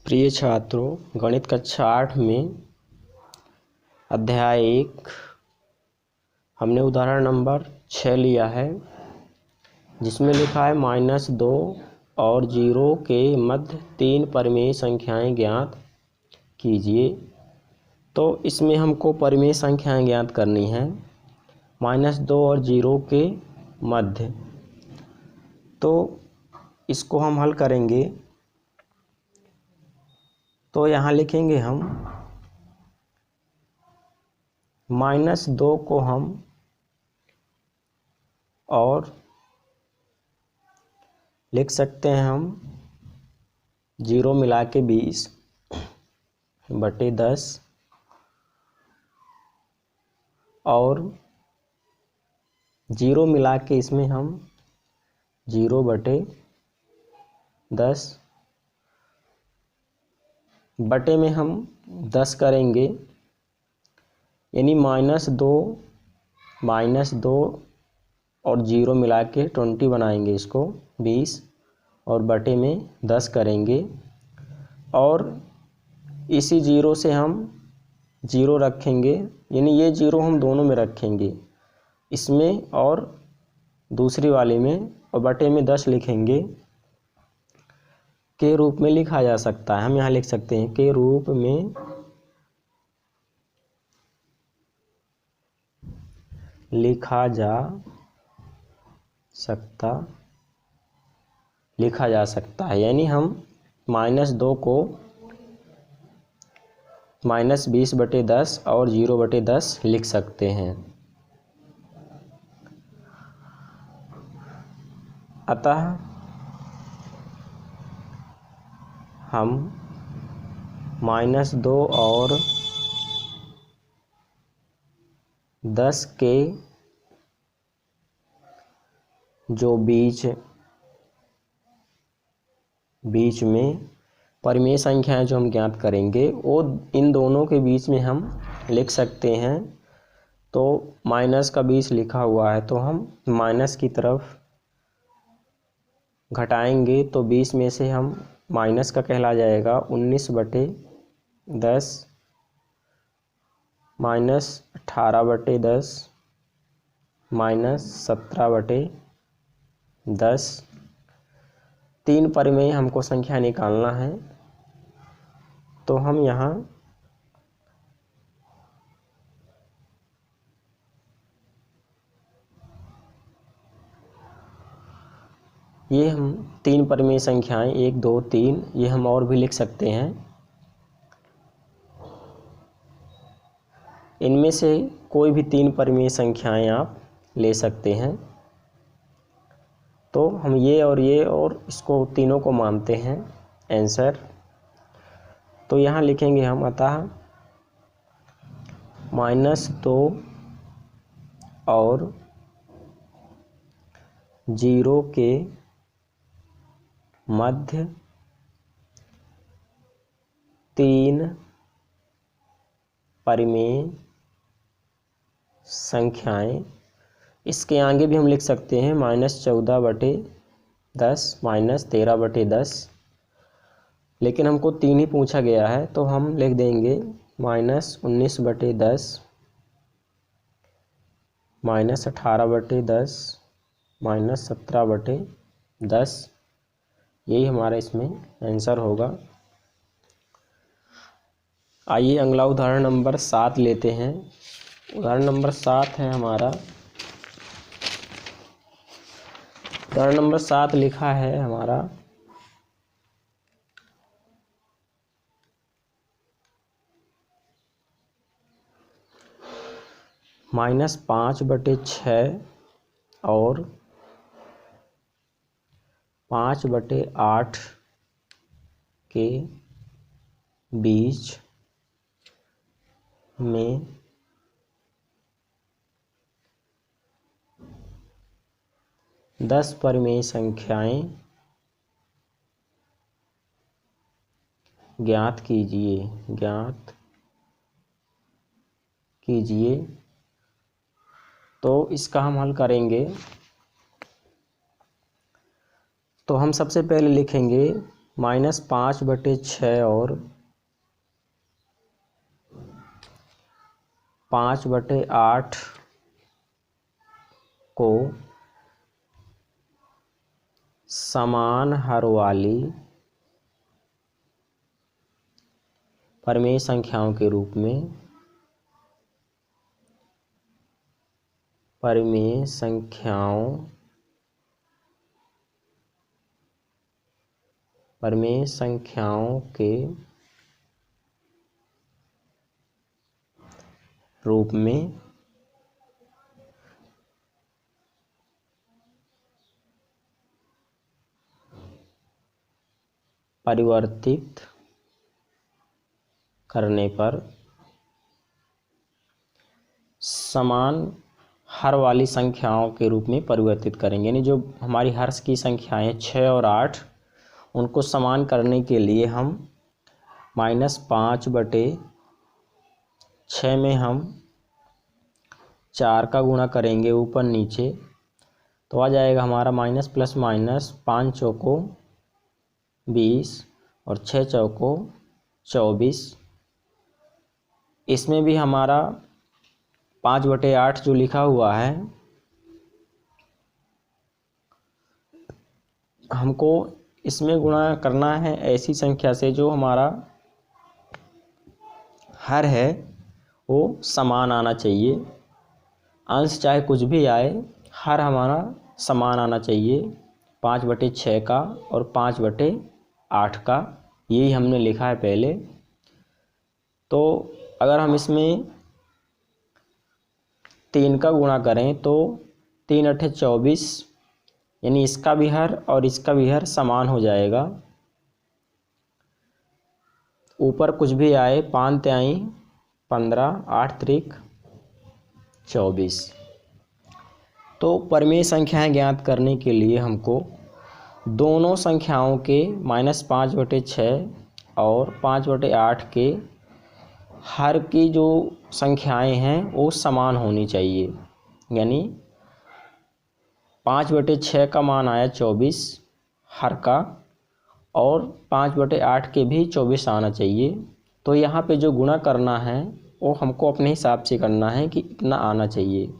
प्रिय छात्रों, गणित कक्षा 8 में अध्याय 1 हमने उदाहरण नंबर 6 लिया है, जिसमें लिखा है -2 और 0 के मध्य 3 परिमेय संख्याएं ज्ञात कीजिए। तो इसमें हमको परिमेय संख्याएं ज्ञात करनी है -2 और 0 के मध्य। तो इसको हम हल करेंगे। तो यहाँ लिखेंगे हम -2 को हम और लिख सकते हैं हम 0 मिला के 20/10 और 0 मिला के इसमें हम 0/10 बटे में हम 10 करेंगे, यानी -2 और 0 मिला के 20 बनाएंगे, इसको 20 और बटे में 10 करेंगे। और इसी 0 से हम 0 रखेंगे, यानी ये 0 हम दोनों में रखेंगे, इसमें और दूसरी वाले में, और बटे में 10 लिखेंगे। के रूप में लिखा जा सकता है, हम यहाँ लिख सकते हैं के रूप में लिखा जा सकता है। यानी हम -2 को -20/10 और 0/10 लिख सकते हैं। अतः हम -2 और 10 के जो बीच में परिमेय संख्याएं जो हम ज्ञात करेंगे, वो इन दोनों के बीच में हम लिख सकते हैं। तो माइनस का 20 लिखा हुआ है, तो हम माइनस की तरफ घटाएंगे, तो 20 में से हम माइनस का कहला जाएगा 19/10 -18/10 -17/10। 3 परिमेय हमको संख्या निकालना है। तो हम यहाँ ये हम 3 परिमेय संख्याएं 1 2 3 ये हम और भी लिख सकते हैं। इनमें से कोई भी 3 परिमेय संख्याएं आप ले सकते हैं। तो हम ये और इसको तीनों को मानते हैं आंसर। तो यहाँ लिखेंगे हम, अतः -2 और 0 के मध्य 3 परिमेय संख्याएं। इसके आगे भी हम लिख सकते हैं -14/10 -13/10, लेकिन हमको 3 ही पूछा गया है, तो हम लिख देंगे -19/10 -18/10 -17/10। यही हमारा इसमें आंसर होगा। आइए अगला उदाहरण नंबर 7 लेते हैं। उदाहरण नंबर 7 है हमारा। उदाहरण नंबर 7 लिखा है हमारा -5/6 और 5/8 के बीच में 10 परिमेय संख्याएं ज्ञात कीजिए। तो इसका हम हल करेंगे। तो हम सबसे पहले लिखेंगे -5/6 और 5/8 को समान हर वाली परिमेय संख्याओं के रूप में परिमेय संख्याओं के रूप में परिवर्तित करने पर समान हर वाली संख्याओं के रूप में परिवर्तित करेंगे। यानी जो हमारी हर्ष की संख्याएं 6 और 8 उनको समान करने के लिए हम -5/6 में हम 4 का गुणा करेंगे ऊपर नीचे, तो आ जाएगा हमारा माइनस प्लस माइनस 5 चौको 20 और 6 चौको 24। इसमें भी हमारा 5/8 जो लिखा हुआ है हमको इसमें गुणा करना है ऐसी संख्या से जो हमारा हर है वो समान आना चाहिए। अंश चाहे कुछ भी आए, हर हमारा समान आना चाहिए। 5/6 का और 5/8 का, यही हमने लिखा है पहले। तो अगर हम इसमें 3 का गुणा करें तो 3 × 8 = 24, यानी इसका भी हर और इसका भी हर समान हो जाएगा। ऊपर कुछ भी आए, 5 × 3 = 15, 8 × 3 = 24। तो परिमेय संख्याएं ज्ञात करने के लिए हमको दोनों संख्याओं के -5/6 और 5/8 के हर की जो संख्याएं हैं वो समान होनी चाहिए। यानी 5/6 का मान आया 24 हर का, और 5/8 के भी 24 आना चाहिए। तो यहाँ पे जो गुणा करना है वो हमको अपने हिसाब से करना है कि इतना आना चाहिए।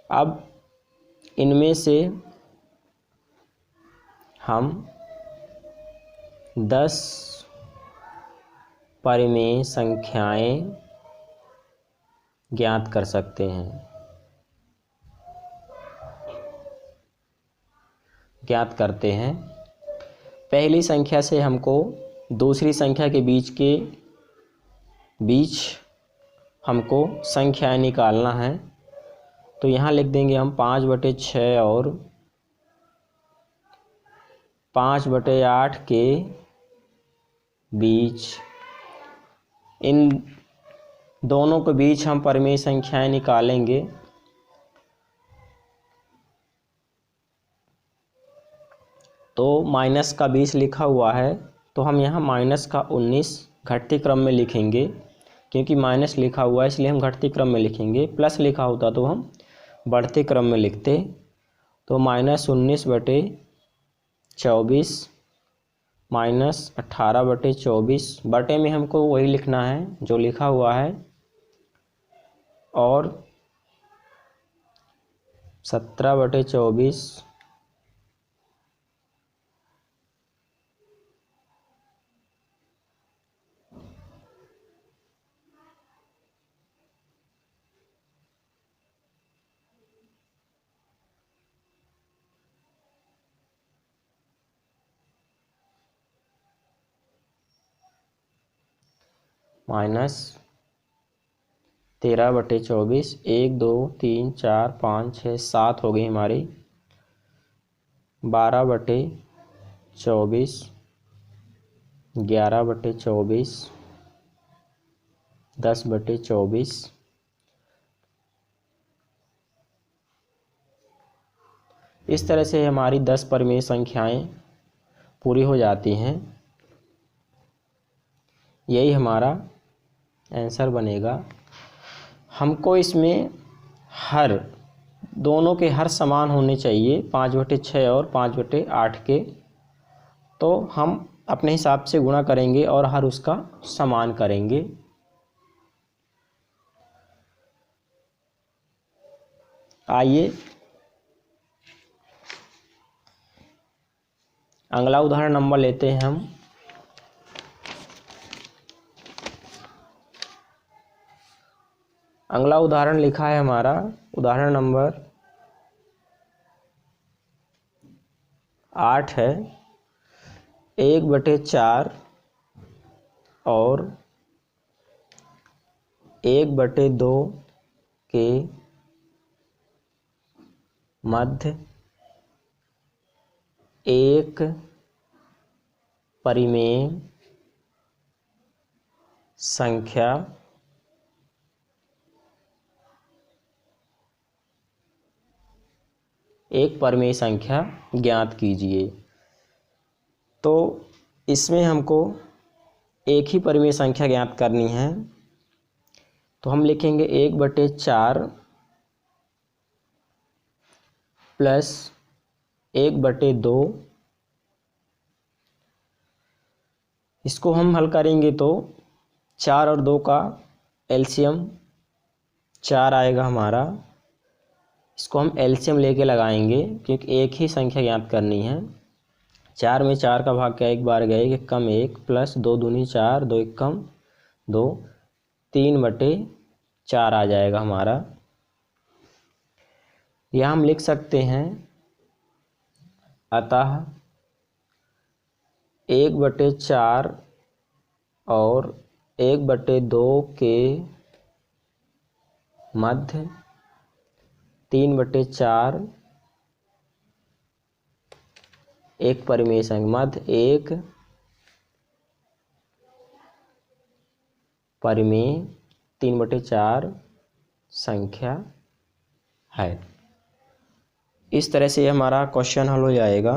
अब इनमें से हम 10 परिमेय संख्याएं ज्ञात कर सकते हैं। ज्ञात करते हैं। पहली संख्या से हमको दूसरी संख्या के बीच हमको संख्याएं निकालना है। तो यहाँ लिख देंगे हम 5/6 और 5/8 के बीच, इन दोनों के बीच हम परिमेय संख्याएं निकालेंगे। तो माइनस का 20 लिखा हुआ है, तो हम यहाँ माइनस का 19 घटते क्रम में लिखेंगे। क्योंकि माइनस लिखा हुआ है इसलिए हम घटते क्रम में लिखेंगे। प्लस लिखा होता तो हम बढ़ते क्रम में लिखते। तो -19/24 -18/24, बटे में हमको वही लिखना है जो लिखा हुआ है, और 17/24 -13/24, 1 2 3 4 5 6 7 हो गई हमारी। 12/24, 11/24, 10/24। इस तरह से हमारी 10 परिमेय संख्याएं पूरी हो जाती हैं। यही हमारा आंसर बनेगा। हमको इसमें हर दोनों के हर समान होने चाहिए, 5/6 और 5/8 के। तो हम अपने हिसाब से गुणा करेंगे और हर उसका समान करेंगे। आइए अगला उदाहरण नंबर लेते हैं हम। अगला उदाहरण लिखा है हमारा उदाहरण नंबर 8 है। 1/4 और 1/2 के मध्य एक परिमेय संख्या ज्ञात कीजिए। तो इसमें हमको एक ही परिमेय संख्या ज्ञात करनी है, तो हम लिखेंगे 1/4 प्लस 1/2। इसको हम हल करेंगे तो 4 और 2 का एलसीएम 4 आएगा हमारा। इसको हम एलसीएम लेके लगाएंगे क्योंकि एक ही संख्या ज्ञात करनी है। 4 में 4 का भाग क्या, एक बार गए, 1 कम 1 प्लस 2 दूनी 4, 2 1 कम 2, 3/4 आ जाएगा हमारा। यह हम लिख सकते हैं अतः 1/4 और 1/2 के मध्य 3/4 एक परिमेय संख्या मध्य एक परिमेय 3/4 संख्या है। इस तरह से हमारा क्वेश्चन हल हो जाएगा।